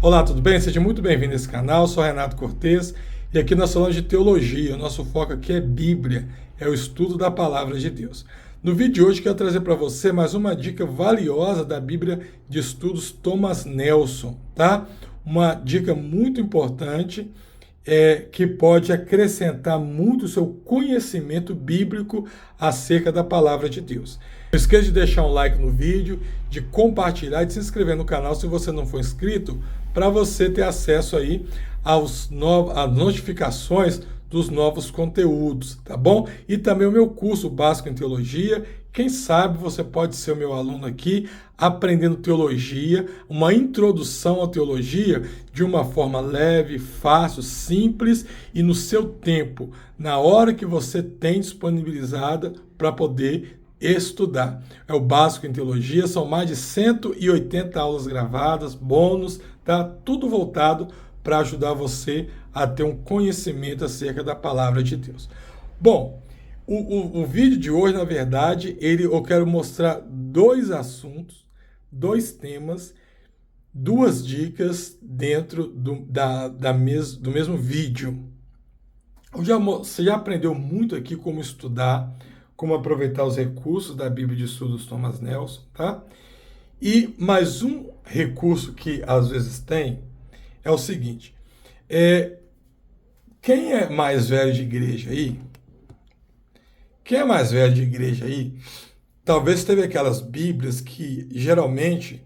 Olá, tudo bem? Seja muito bem-vindo a esse canal. Sou Renato Cortes e aqui nós falamos de teologia. O nosso foco aqui é Bíblia, é o estudo da Palavra de Deus. No vídeo de hoje quero trazer para você mais uma dica valiosa da Bíblia de Estudos Thomas Nelson, tá? Uma dica muito importante que pode acrescentar muito o seu conhecimento bíblico acerca da Palavra de Deus. Não esqueça de deixar um like no vídeo, de compartilhar e de se inscrever no canal se você não for inscrito, para você ter acesso aí às notificações dos novos conteúdos, tá bom? E também o meu curso básico em teologia. Quem sabe você pode ser o meu aluno aqui, aprendendo teologia, uma introdução à teologia de uma forma leve, fácil, simples e no seu tempo, na hora que você tem disponibilizada para poder estudar. É o básico em teologia, são mais de 180 aulas gravadas, bônus, tá? Tudo voltado para ajudar você a ter um conhecimento acerca da palavra de Deus. Bom, o vídeo de hoje, na verdade, eu quero mostrar dois assuntos, dois temas, duas dicas dentro do mesmo vídeo. Você já aprendeu muito aqui como estudar, como aproveitar os recursos da Bíblia de Estudos Thomas Nelson, tá? E mais um recurso que às vezes tem é o seguinte, quem é mais velho de igreja aí? Quem é mais velho de igreja aí? Talvez teve aquelas Bíblias que geralmente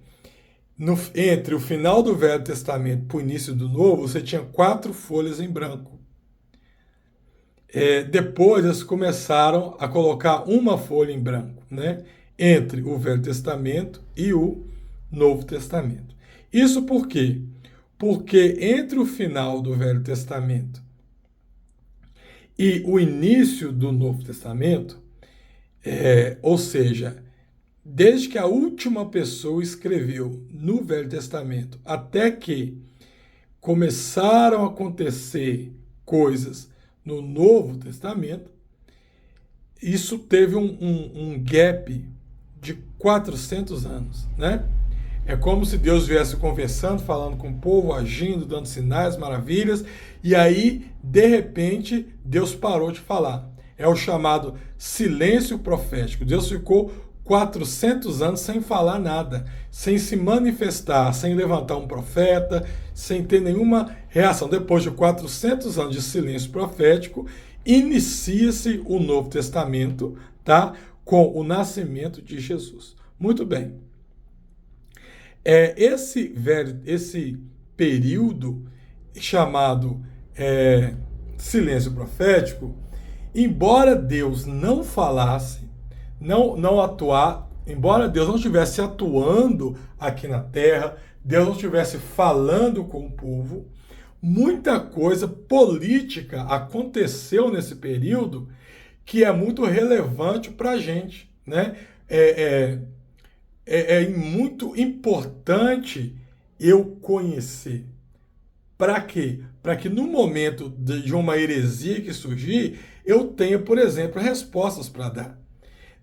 entre o final do Velho Testamento e o início do Novo, você tinha 4 folhas em branco. Depois eles começaram a colocar uma folha em branco, né? Entre o Velho Testamento e o Novo Testamento. Isso por quê? Porque entre o final do Velho Testamento e o início do Novo Testamento, ou seja, desde que a última pessoa escreveu no Velho Testamento até que começaram a acontecer coisas no Novo Testamento, isso teve um gap de 400 anos, né? É como se Deus viesse conversando, falando com o povo, agindo, dando sinais, maravilhas, e aí, de repente, Deus parou de falar. É o chamado silêncio profético. Deus ficou 400 anos sem falar nada, sem se manifestar, sem levantar um profeta, sem ter nenhuma reação. Depois de 400 anos de silêncio profético, inicia-se o Novo Testamento, tá? Com o nascimento de Jesus. Muito bem. Esse período chamado silêncio profético, embora Deus não falasse, não atuar, embora Deus não estivesse atuando aqui na terra, Deus não estivesse falando com o povo, muita coisa política aconteceu nesse período que é muito relevante para a gente, né? É muito importante eu conhecer. Para quê? Para que no momento de uma heresia que surgir, eu tenha, por exemplo, respostas para dar.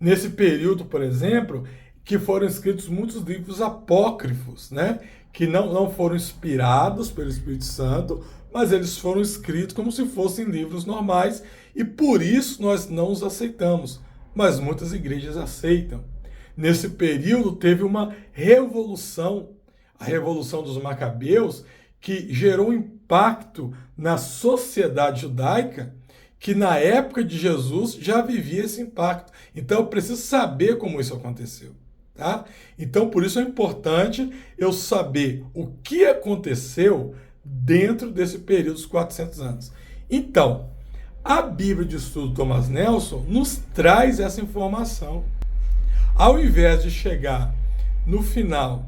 Nesse período, por exemplo, que foram escritos muitos livros apócrifos, né? Que não foram inspirados pelo Espírito Santo, mas eles foram escritos como se fossem livros normais e por isso nós não os aceitamos. Mas muitas igrejas aceitam. Nesse período teve uma revolução, a Revolução dos Macabeus, que gerou um impacto na sociedade judaica, que na época de Jesus já vivia esse impacto. Então eu preciso saber como isso aconteceu. Tá? Então por isso é importante eu saber o que aconteceu dentro desse período dos 400 anos. Então, a Bíblia de Estudo Thomas Nelson nos traz essa informação. Ao invés de chegar no final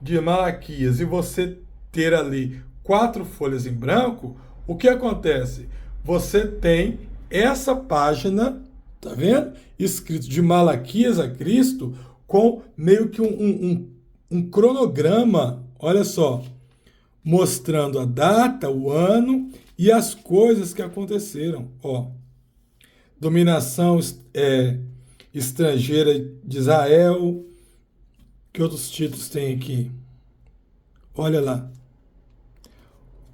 de Malaquias e você ter ali 4 folhas em branco, o que acontece? Você tem essa página, tá vendo? Escrito de Malaquias a Cristo, com meio que um cronograma, olha só, mostrando a data, o ano e as coisas que aconteceram. Ó, dominação estrangeira de Israel. Que outros títulos tem aqui? Olha lá.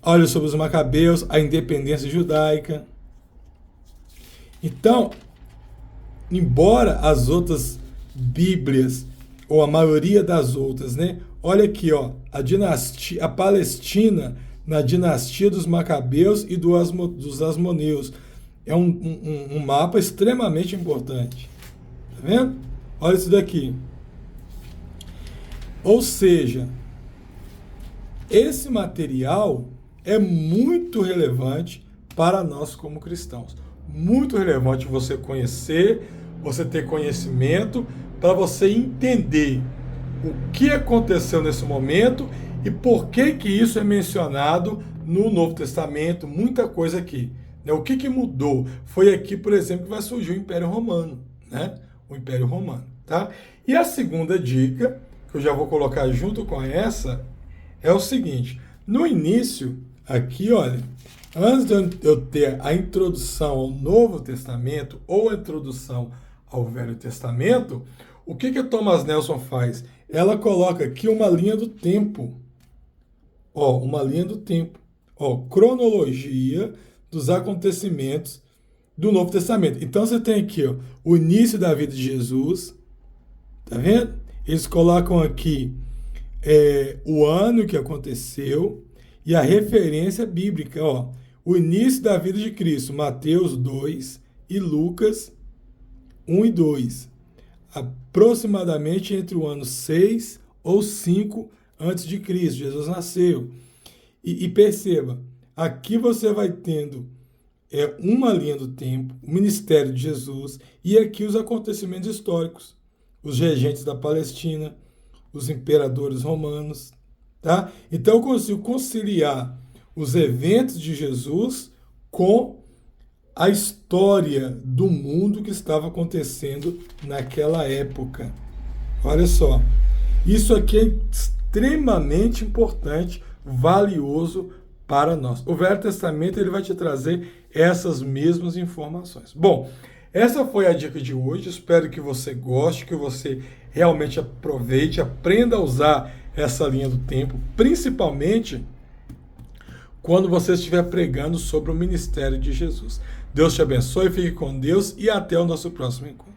olha sobre os macabeus, a independência judaica. Então, embora as outras Bíblias, ou a maioria das outras, né? Olha aqui, ó, a Palestina na dinastia dos Macabeus e dos Asmoneus. É um mapa extremamente importante. Tá vendo? Olha isso daqui. Ou seja, esse material é muito relevante para nós como cristãos. Muito relevante você conhecer, você ter conhecimento, para você entender o que aconteceu nesse momento e por que que isso é mencionado no Novo Testamento, muita coisa aqui. O que mudou? Foi aqui, por exemplo, que vai surgir o Império Romano, né? O Império Romano, tá? E a segunda dica, que eu já vou colocar junto com essa, é o seguinte: no início, aqui, olha, antes de eu ter a introdução ao Novo Testamento ou a introdução ao Velho Testamento, o que Thomas Nelson faz? Ela coloca aqui uma linha do tempo. Ó, uma linha do tempo. Ó, cronologia dos acontecimentos do Novo Testamento. Então você tem aqui, ó, o início da vida de Jesus. Tá vendo? Eles colocam aqui o ano que aconteceu e a referência bíblica, ó. O início da vida de Cristo, Mateus 2 e Lucas 1 e 2. Aproximadamente entre o ano 6 ou 5 antes de Cristo, Jesus nasceu. E perceba, aqui você vai tendo uma linha do tempo, o ministério de Jesus, e aqui os acontecimentos históricos, os regentes da Palestina, os imperadores romanos, tá? Então eu consigo conciliar os eventos de Jesus com a história do mundo que estava acontecendo naquela época. Olha só, isso aqui é extremamente importante, valioso para nós. O Velho Testamento ele vai te trazer essas mesmas informações. Bom, essa foi a dica de hoje. Espero que você goste, que você realmente aproveite, aprenda a usar essa linha do tempo, principalmente quando você estiver pregando sobre o ministério de Jesus. Deus te abençoe, fique com Deus e até o nosso próximo encontro.